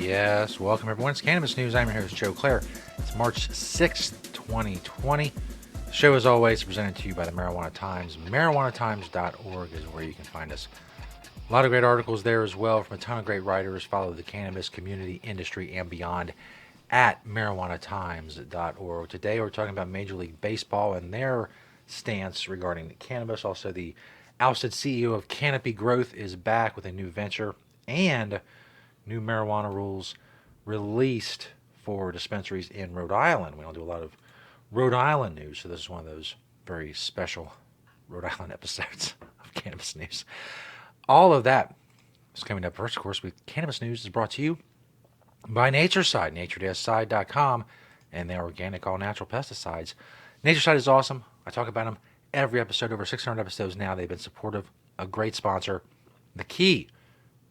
Yes, welcome everyone. It's Cannabis News. I'm your host, Joe Klare. It's March 6th, 2020. The show, as always, presented to you by the Marijuana Times. MarijuanaTimes.org is where you can find us. A lot of great articles there as well from a ton of great writers. Follow the cannabis community, industry, and beyond at MarijuanaTimes.org. Today we're talking about Major League Baseball and their stance regarding cannabis. Also, the ousted CEO of Canopy Growth is back with a new venture, and new marijuana rules released for dispensaries in Rhode Island. We don't do a lot of Rhode Island news, so this is one of those very special Rhode Island episodes of Cannabis News. All of that is coming up first, of course, with Cannabis News is brought to you by Natureside, nature-side.com, and their organic all-natural pesticides. Natureside is awesome. I talk about them every episode, over 600 episodes now. They've been supportive, a great sponsor. The key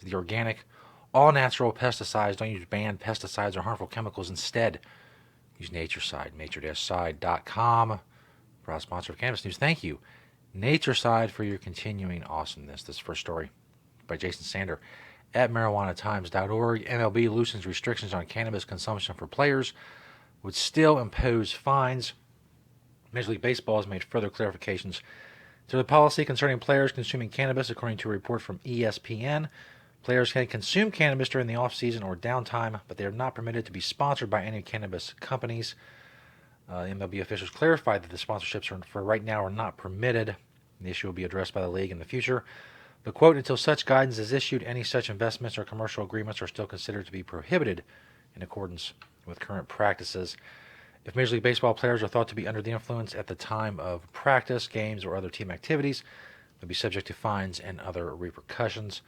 is the organic, all-natural pesticides. Don't use banned pesticides or harmful chemicals. Instead, use Natureside, nature-side.com. Proud sponsor of Cannabis News. Thank you, Natureside, for your continuing awesomeness. This first story by Jason Sander at marijuanatimes.org. MLB loosens restrictions on cannabis consumption for players, would still impose fines. Major League Baseball has made further clarifications to the policy concerning players consuming cannabis, according to a report from ESPN. Players can consume cannabis during the off-season or downtime, but they are not permitted to be sponsored by any cannabis companies. MLB officials clarified that the sponsorships for right now are not permitted. The issue will be addressed by the league in the future. But, quote, until such guidance is issued, any such investments or commercial agreements are still considered to be prohibited in accordance with current practices. If Major League Baseball players are thought to be under the influence at the time of practice, games, or other team activities, they'll be subject to fines and other repercussions.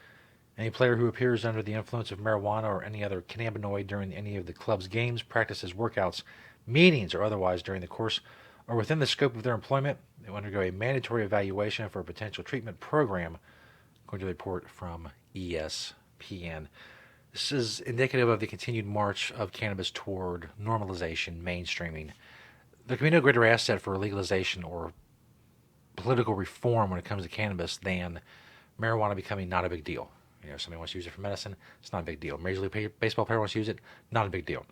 Any player who appears under the influence of marijuana or any other cannabinoid during any of the club's games, practices, workouts, meetings, or otherwise during the course or within the scope of their employment, they will undergo a mandatory evaluation for a potential treatment program, according to the report from ESPN. This is indicative of the continued march of cannabis toward normalization, mainstreaming. There can be no greater asset for legalization or political reform when it comes to cannabis than marijuana becoming not a big deal. You know, if somebody wants to use it for medicine, it's not a big deal. Major League Baseball player wants to use it, not a big deal.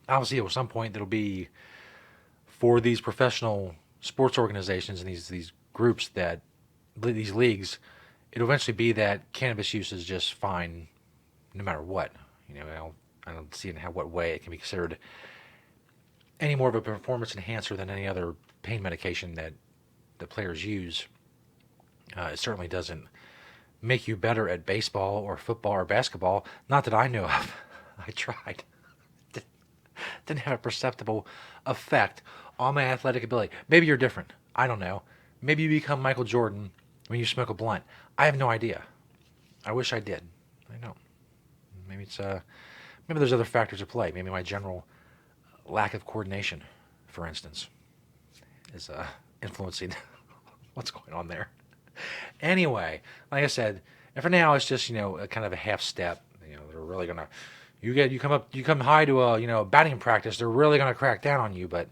Obviously, at some point, it'll be for these professional sports organizations and these groups that these leagues. It'll eventually be that cannabis use is just fine, no matter what. You know, I don't see in what way it can be considered any more of a performance enhancer than any other pain medication that the players use. It certainly doesn't make you better at baseball or football or basketball. Not that I know of. I tried. Didn't have a perceptible effect on my athletic ability. Maybe you're different. I don't know. Maybe you become Michael Jordan when you smoke a blunt. I have no idea. I wish I did. I don't. Maybe it's maybe there's other factors at play. Maybe my general lack of coordination, for instance, is influencing what's going on there. Anyway, like I said, and for now it's just, a kind of a half step. They're really gonna you come high to a batting practice, they're really gonna crack down on you, but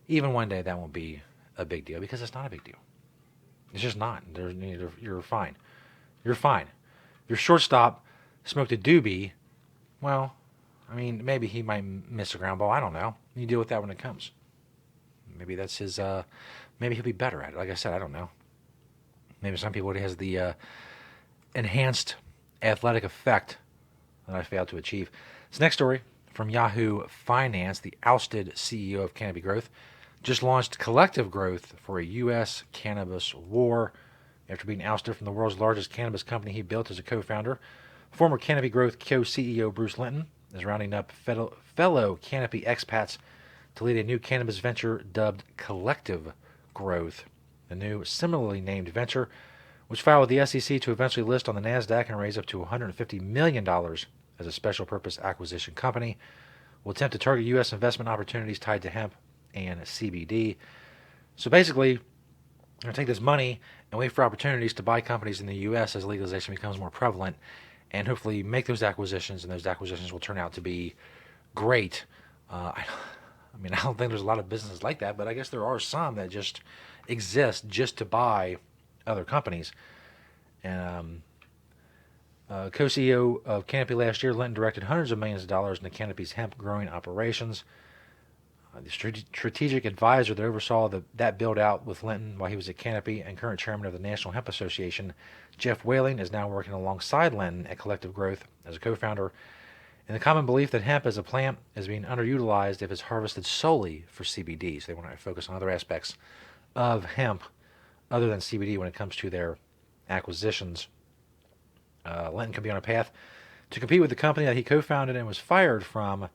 even one day that won't be a big deal because it's not a big deal. It's just not. You're fine. You're fine. Your shortstop smoked a doobie. Well, I mean, maybe he might miss a ground ball. I don't know. You deal with that when it comes. Maybe that's his. Maybe he'll be better at it. Like I said, I don't know. Maybe some people, it has the enhanced athletic effect that I failed to achieve. This next story from Yahoo Finance, the ousted CEO of Canopy Growth, just launched collective growth for a U.S. cannabis war. After being ousted from the world's largest cannabis company he built as a co-founder, former Canopy Growth co-CEO Bruce Linton is rounding up fellow Canopy expats to lead a new cannabis venture dubbed Collective Growth. The new, similarly named venture, which filed with the SEC to eventually list on the NASDAQ and raise up to $150 million as a special purpose acquisition company, will attempt to target U.S. investment opportunities tied to hemp and CBD. So basically, they're going to take this money and wait for opportunities to buy companies in the U.S. as legalization becomes more prevalent, and hopefully make those acquisitions, and those acquisitions will turn out to be great. I don't think there's a lot of businesses like that, but I guess there are some that just exist just to buy other companies. And Co-CEO of Canopy last year, Linton directed hundreds of millions of dollars into Canopy's hemp growing operations. The strategic advisor that oversaw that build out with Linton while he was at Canopy and current chairman of the National Hemp Association, Jeff Whaling, is now working alongside Linton at Collective Growth as a co-founder in the common belief that hemp as a plant is being underutilized if it's harvested solely for CBD. So they want to focus on other aspects of hemp other than CBD when it comes to their acquisitions. Linton could be on a path to compete with the company that he co-founded and was fired from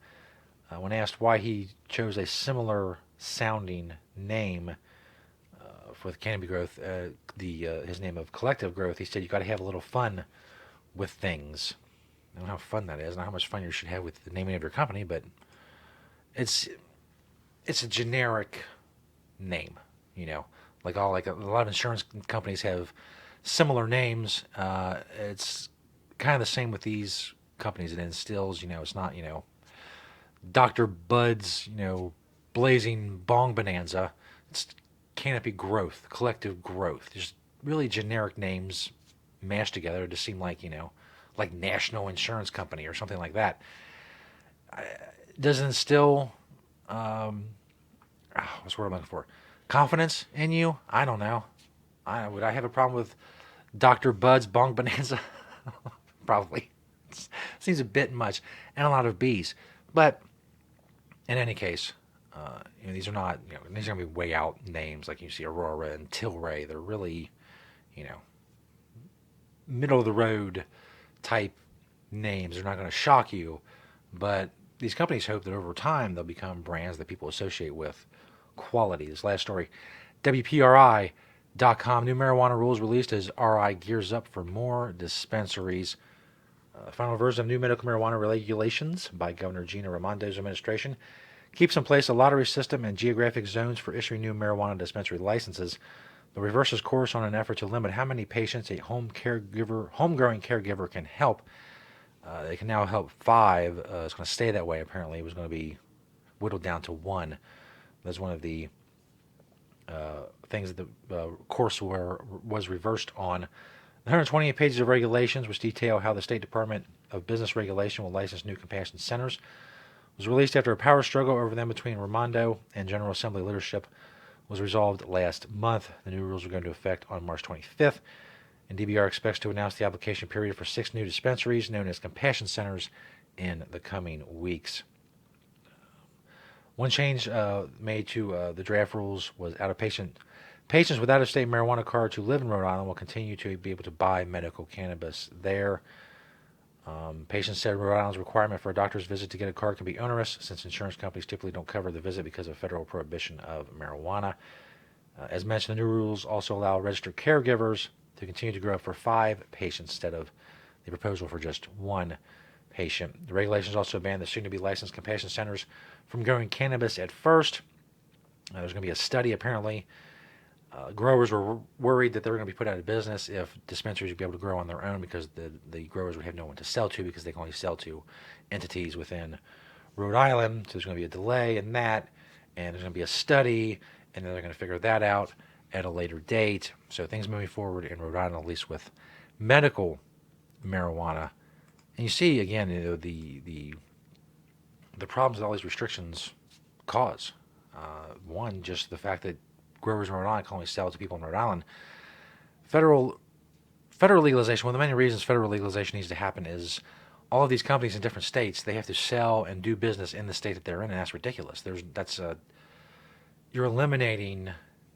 when asked why he chose a similar sounding name for the Canopy Growth, his name of Collective Growth. He said you got to have a little fun with things. I don't know how fun that is, not how much fun you should have with the naming of your company, but it's a generic name, like a lot of insurance companies have similar names. It's kind of the same with these companies. It instills, it's not, Dr. Bud's, blazing bong bonanza. It's Canopy Growth, Collective Growth. Just really generic names mashed together to seem like, like National Insurance Company or something like that. Does it instill, what's the word I'm looking for? Confidence in you? I don't know. Would I have a problem with Dr. Bud's bong bonanza? Probably. Seems a bit much, and a lot of B's. But in any case, these are not, these are going to be way out names like you see Aurora and Tilray. They're really, middle of the road type names. They're not going to shock you, but these companies hope that over time they'll become brands that people associate with quality. This last story, WPRI.com, new marijuana rules released as RI gears up for more dispensaries. Final version of new medical marijuana regulations by Governor Gina Raimondo's administration keeps in place a lottery system and geographic zones for issuing new marijuana dispensary licenses, but reverses course on an effort to limit how many patients a homegrowing caregiver can help. They can now help 5. It's going to stay that way, apparently. It was going to be whittled down to 1. That's one of the things that the course was reversed on. 128 pages of regulations, which detail how the State Department of Business Regulation will license new compassion centers, was released after a power struggle over them between Raimondo and General Assembly leadership was resolved last month. The new rules are going into effect on March 25th, and DBR expects to announce the application period for 6 new dispensaries known as compassion centers in the coming weeks. One change made to the draft rules was patients with out-of-state marijuana cards who live in Rhode Island will continue to be able to buy medical cannabis there. Patients said Rhode Island's requirement for a doctor's visit to get a card can be onerous since insurance companies typically don't cover the visit because of federal prohibition of marijuana. As mentioned, the new rules also allow registered caregivers to continue to grow for 5 patients instead of the proposal for just 1 patient. The regulations also ban the soon-to-be licensed compassion centers from growing cannabis at first. There's going to be a study, apparently. Growers were worried that they were going to be put out of business if dispensaries would be able to grow on their own because the growers would have no one to sell to because they can only sell to entities within Rhode Island. So there's going to be a delay in that, and there's going to be a study, and then they're going to figure that out at a later date. So things moving forward in Rhode Island, at least with medical marijuana. And you see, again, the problems that all these restrictions cause. One, just the fact that growers in Rhode Island can only sell to people in Rhode Island. Federal legalization, one of the many reasons federal legalization needs to happen is all of these companies in different states, they have to sell and do business in the state that they're in, and that's ridiculous. You're eliminating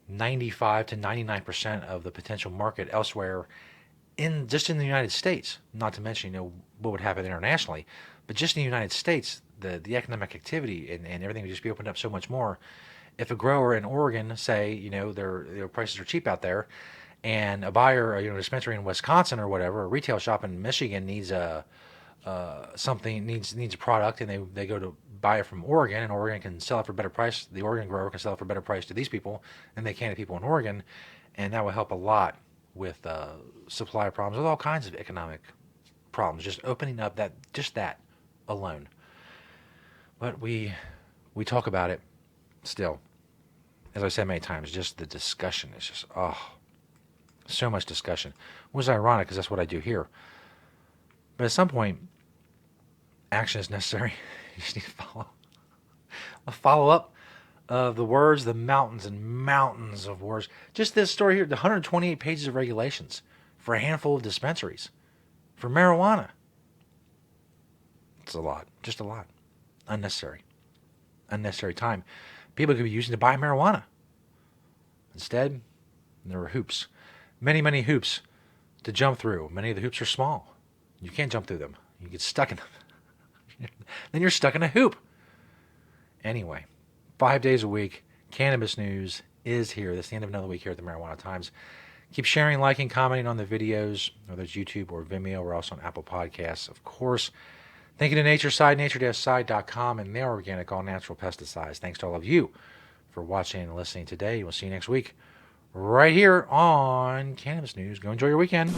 95 to 99% of the potential market elsewhere just in the United States, not to mention what would happen internationally, but just in the United States, the economic activity and everything would just be opened up so much more. If a grower in Oregon, say, their prices are cheap out there, and a buyer, a dispensary in Wisconsin or whatever, a retail shop in Michigan needs a product, and they go to buy it from Oregon, and Oregon can sell it for a better price. The Oregon grower can sell it for a better price to these people than they can to people in Oregon, and that will help a lot with supply problems, with all kinds of economic problems. Just opening up that alone. But we talk about it still. As I said many times, just the discussion is just so much discussion. It was ironic because that's what I do here. But at some point, action is necessary. You just need to follow a follow up of the words, the mountains and mountains of words. Just this story here, the 128 pages of regulations for a handful of dispensaries for marijuana. It's a lot, just a lot. Unnecessary time. People could be using to buy marijuana. Instead, there are hoops. Many, many hoops to jump through. Many of the hoops are small. You can't jump through them. You get stuck in them. Then you're stuck in a hoop. Anyway, 5 days a week, cannabis news is here. That's the end of another week here at the Marijuana Times. Keep sharing, liking, commenting on the videos, whether it's YouTube or Vimeo. We're also on Apple Podcasts, of course. Thank you to Natureside, nature-side.com, and their organic, all-natural pesticides. Thanks to all of you for watching and listening today. We'll see you next week right here on Cannabis News. Go enjoy your weekend.